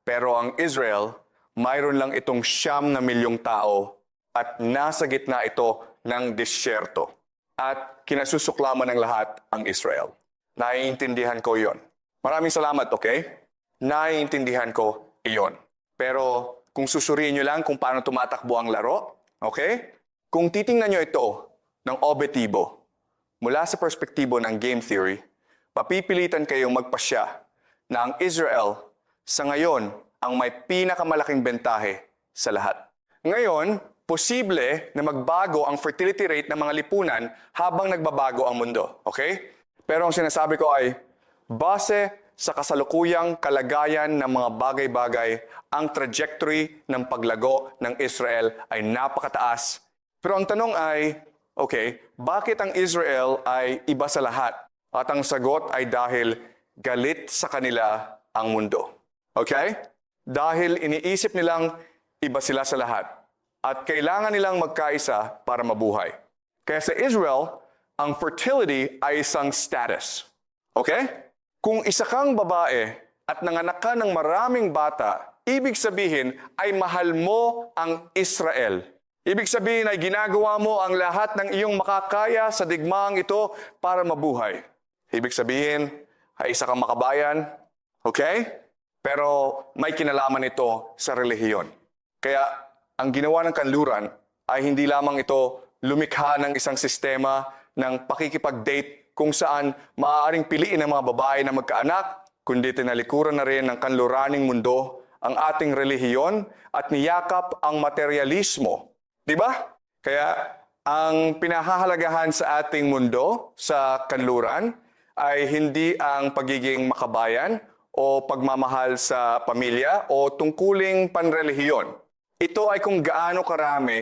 pero ang Israel, mayroon lang itong 9 milyong tao at nasa gitna ito ng disyerto. At kinasusuklaman ng lahat ang Israel. Naiintindihan ko yon. Maraming salamat, okay? Naiintindihan ko iyon. Pero kung susuriin nyo lang kung paano tumatakbo ang laro, okay? Kung titingnan nyo ito ng objektibo, mula sa perspektibo ng game theory, papipilitan kayong magpasya na ang Israel sa ngayon ang may pinakamalaking bentahe sa lahat. Ngayon, posible na magbago ang fertility rate ng mga lipunan habang nagbabago ang mundo. Okay? Pero ang sinasabi ko ay, base sa kasalukuyang kalagayan ng mga bagay-bagay, ang trajectory ng paglago ng Israel ay napakataas. Pero ang tanong ay, okay, bakit ang Israel ay iba sa lahat? At ang sagot ay dahil galit sa kanila ang mundo. Okay? Dahil iniisip nilang iba sila sa lahat. At kailangan nilang magkaisa para mabuhay. Kaya sa Israel, ang fertility ay isang status. Okay? Kung isa kang babae at nanganak ka ng maraming bata, ibig sabihin ay mahal mo ang Israel. Ibig sabihin ay ginagawa mo ang lahat ng iyong makakaya sa digmaang ito para mabuhay. Ibig sabihin ay isa kang makabayan. Okay? Pero may kinalaman ito sa relihiyon. Kaya ang ginawa ng kanluran ay hindi lamang ito lumikha ng isang sistema ng pakikipag-date kung saan maaaring piliin ng mga babae na magkaanak, kundi tinalikuran na rin ng kanluraning mundo ang ating relihiyon at niyakap ang materialismo. Diba? Kaya ang pinahahalagahan sa ating mundo sa kanluran ay hindi ang pagiging makabayan o pagmamahal sa pamilya o tungkuling panrelihiyon. Ito ay kung gaano karami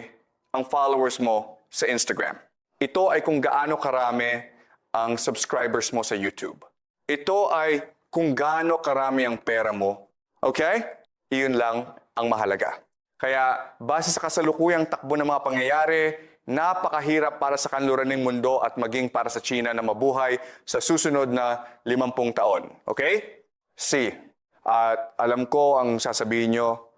ang followers mo sa Instagram. Ito ay kung gaano karami ang subscribers mo sa YouTube. Ito ay kung gaano karami ang pera mo. Okay? Iyon lang ang mahalaga. Kaya base sa kasalukuyang takbo ng mga pangyayari, napakahirap para sa kanluraning mundo at maging para sa China na mabuhay sa susunod na 50 taon. Okay? At alam ko ang sasabihin nyo,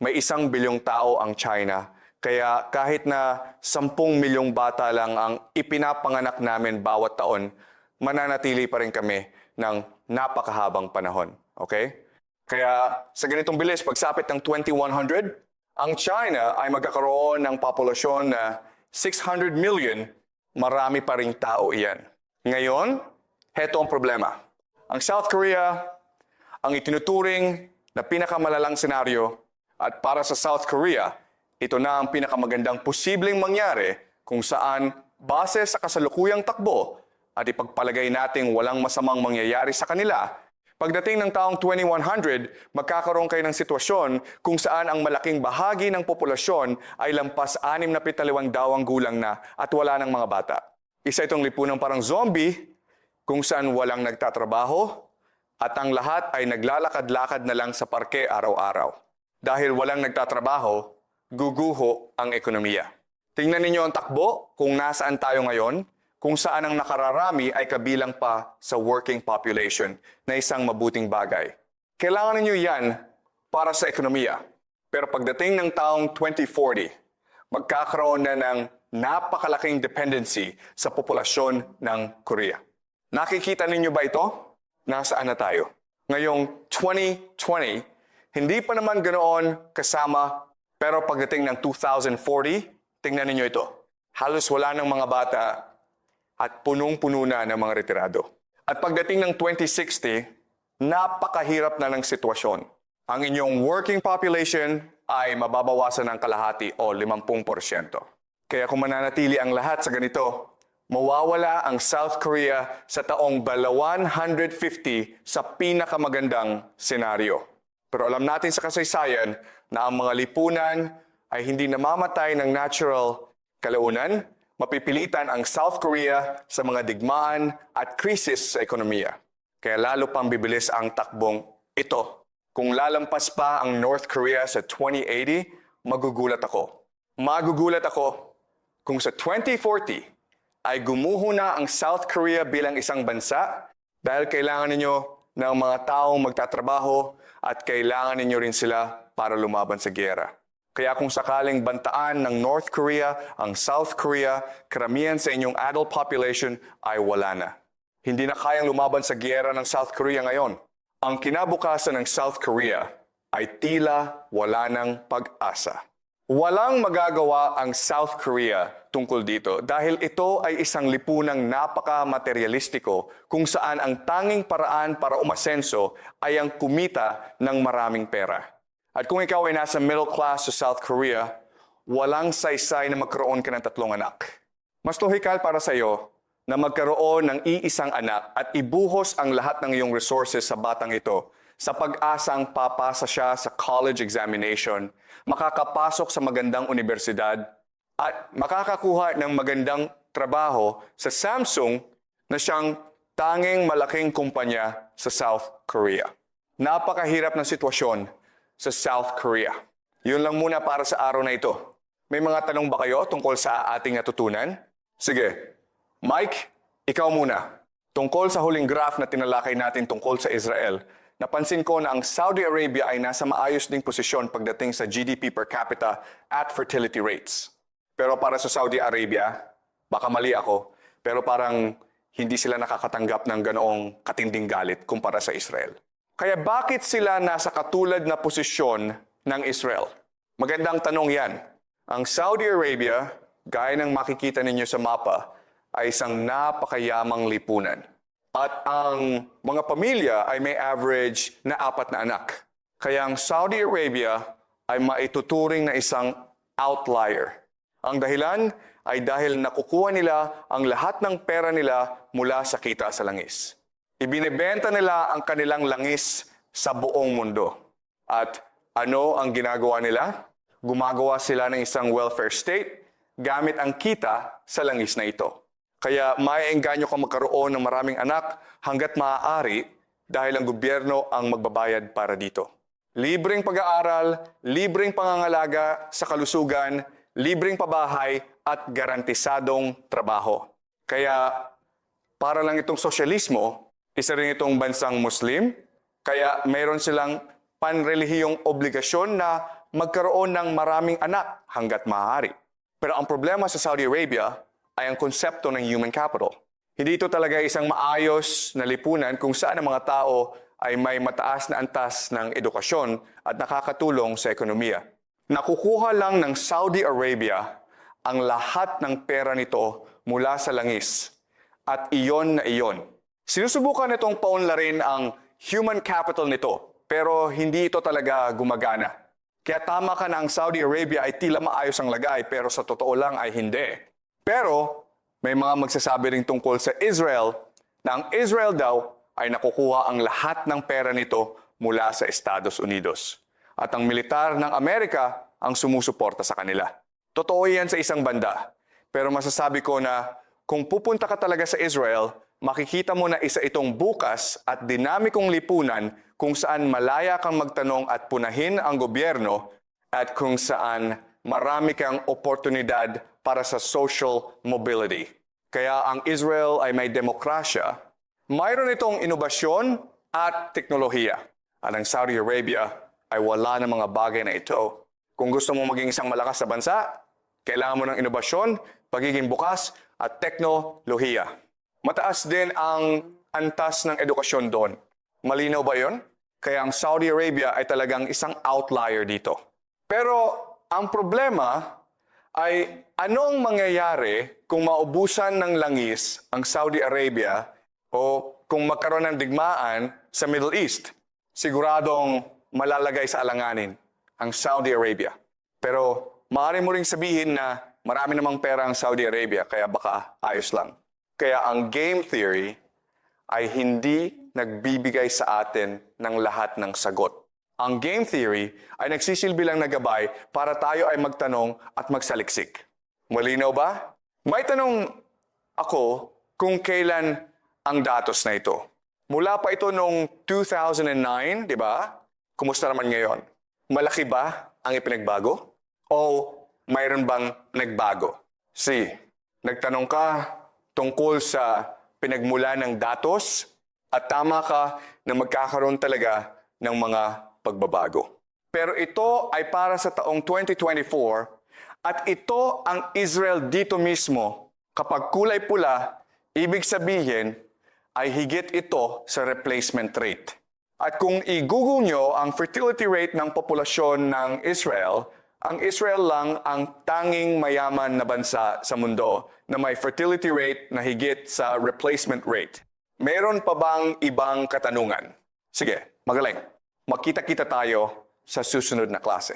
may 1 bilyong tao ang China. Kaya kahit na 10 milyong bata lang ang ipinapanganak namin bawat taon, mananatili pa rin kami ng napakahabang panahon. Okay? Kaya sa ganitong bilis, pagsapit ng 2100, ang China ay magkakaroon ng populasyon na 600 million, marami pa ring tao iyan. Ngayon, heto ang problema. Ang South Korea, ang itinuturing na pinakamalalang senaryo, at para sa South Korea, ito na ang pinakamagandang posibleng mangyari kung saan base sa kasalukuyang takbo at ipagpalagay nating walang masamang mangyayari sa kanila, pagdating ng taong 2100, magkakaroon kayo ng sitwasyon kung saan ang malaking bahagi ng populasyon ay lampas 62 dawang gulang na at wala ng mga bata. Isa itong lipunang parang zombie kung saan walang nagtatrabaho at ang lahat ay naglalakad-lakad na lang sa parke araw-araw. Dahil walang nagtatrabaho, guguho ang ekonomiya. Tingnan ninyo ang takbo kung nasaan tayo ngayon, kung saan ang nakararami ay kabilang pa sa working population na isang mabuting bagay. Kailangan ninyo yan para sa ekonomiya. Pero pagdating ng taong 2040, magkakaroon na ng napakalaking dependency sa populasyon ng Korea. Nakikita ninyo ba ito? Nasaan na tayo? Ngayong 2020, hindi pa naman ganoon kasama Pero pagdating ng 2040, tingnan ninyo ito. Halos wala ng mga bata at punong-puno na ng mga retirado. At pagdating ng 2060, napakahirap na ng sitwasyon. Ang inyong working population ay mababawasan ng kalahati o 50%. Kaya kung mananatili ang lahat sa ganito, mawawala ang South Korea sa taong 150 sa pinakamagandang senaryo. Pero alam natin sa kasaysayan na ang mga lipunan ay hindi namamatay ng natural kalaunan, mapipilitan ang South Korea sa mga digmaan at krisis sa ekonomiya. Kaya lalo pang bibilis ang takbong ito. Kung lalampas pa ang North Korea sa 2080, magugulat ako. Magugulat ako kung sa 2040 ay gumuho na ang South Korea bilang isang bansa dahil kailangan ninyo ng mga taong magtatrabaho at kailangan ninyo rin sila para lumaban sa giyera. Kaya kung sakaling bantaan ng North Korea ang South Korea, karamihan sa inyong adult population ay wala na. Hindi na kayang lumaban sa giyera ng South Korea ngayon. Ang kinabukasan ng South Korea ay tila wala ng pag-asa. Walang magagawa ang South Korea tungkol dito dahil ito ay isang lipunang napaka-materialistiko kung saan ang tanging paraan para umasenso ay ang kumita ng maraming pera. At kung ikaw ay nasa middle class sa South Korea, walang saysay na magkaroon ka ng 3 anak. Mas lohikal para sa iyo na magkaroon ng iisang anak at ibuhos ang lahat ng iyong resources sa batang ito sa pag-asang papasa siya sa college examination, makakapasok sa magandang universidad, at makakakuha ng magandang trabaho sa Samsung na siyang tanging malaking kumpanya sa South Korea. Napakahirap ng sitwasyon sa South Korea. Yun lang muna para sa araw na ito. May mga tanong ba kayo tungkol sa ating natutunan? Sige. Mike, ikaw muna. Tungkol sa huling graph na tinalakay natin tungkol sa Israel, napansin ko na ang Saudi Arabia ay nasa maayos ding posisyon pagdating sa GDP per capita at fertility rates. Pero para sa Saudi Arabia, baka mali ako, pero parang hindi sila nakakatanggap ng ganoong katinding galit kumpara sa Israel. Kaya bakit sila nasa katulad na posisyon ng Israel? Magandang tanong yan. Ang Saudi Arabia, gaya ng makikita ninyo sa mapa, ay isang napakayamang lipunan. At ang mga pamilya ay may average na 4 na anak. Kaya ang Saudi Arabia ay maituturing na isang outlier. Ang dahilan ay dahil nakukuha nila ang lahat ng pera nila mula sa kita sa langis. Ibinebenta nila ang kanilang langis sa buong mundo. At ano ang ginagawa nila? Gumagawa sila ng isang welfare state gamit ang kita sa langis na ito. Kaya maiengganyo kang magkaroon ng maraming anak hanggat maaari dahil ang gobyerno ang magbabayad para dito. Libreng pag-aaral, libreng pangangalaga sa kalusugan, libreng pabahay at garantisadong trabaho. Kaya para lang itong sosyalismo, isa rin itong bansang Muslim, kaya mayroon silang panrelihiyong obligasyon na magkaroon ng maraming anak hanggat maaari. Pero ang problema sa Saudi Arabia ay ang konsepto ng human capital. Hindi ito talaga isang maayos na lipunan kung saan ang mga tao ay may mataas na antas ng edukasyon at nakakatulong sa ekonomiya. Nakukuha lang ng Saudi Arabia ang lahat ng pera nito mula sa langis at iyon na iyon. Sinusubukan nitong paunlarin ang human capital nito pero hindi ito talaga gumagana. Kaya tama ka na ang Saudi Arabia ay tila maayos ang lagay pero sa totoo lang ay hindi. Pero may mga magsasabi rin tungkol sa Israel na ang Israel daw ay nakukuha ang lahat ng pera nito mula sa Estados Unidos. At ang militar ng Amerika ang sumusuporta sa kanila. Totoo yan sa isang banda. Pero masasabi ko na kung pupunta ka talaga sa Israel, makikita mo na isa itong bukas at dinamikong lipunan kung saan malaya kang magtanong at punahin ang gobyerno at kung saan marami kang oportunidad para sa social mobility. Kaya ang Israel ay may demokrasya, mayroon itong inobasyon at teknolohiya. At ang Saudi Arabia ay wala ng mga bagay na ito. Kung gusto mo maging isang malakas na bansa, kailangan mo ng inobasyon, pagiging bukas at teknolohiya. Mataas din ang antas ng edukasyon doon. Malinaw ba yon? Kaya ang Saudi Arabia ay talagang isang outlier dito. Pero ang problema ay anong mangyayari kung maubusan ng langis ang Saudi Arabia o kung magkaroon ng digmaan sa Middle East? Siguradong malalagay sa alanganin ang Saudi Arabia. Pero maaari mo ring sabihin na marami namang pera ang Saudi Arabia, kaya baka ayos lang. Kaya ang game theory ay hindi nagbibigay sa atin ng lahat ng sagot. Ang game theory ay nagsisilbi lang na gabay para tayo ay magtanong at magsaliksik. Malinaw ba? May tanong ako kung kailan ang datos na ito. Mula pa ito noong 2009, di ba? Kumusta naman ngayon? Malaki ba ang ipinagbago? O mayroon bang nagbago? C. Nagtanong ka tungkol sa pinagmula ng datos at tama ka na magkakaroon talaga ng mga pagbabago. Pero ito ay para sa taong 2024 at ito ang Israel dito mismo. Kapag kulay pula, ibig sabihin ay higit ito sa replacement rate. At kung i-google nyo ang fertility rate ng populasyon ng Israel, ang Israel lang ang tanging mayaman na bansa sa mundo na may fertility rate na higit sa replacement rate. Meron pa bang ibang katanungan? Sige, magaling. Makita-kita tayo sa susunod na klase.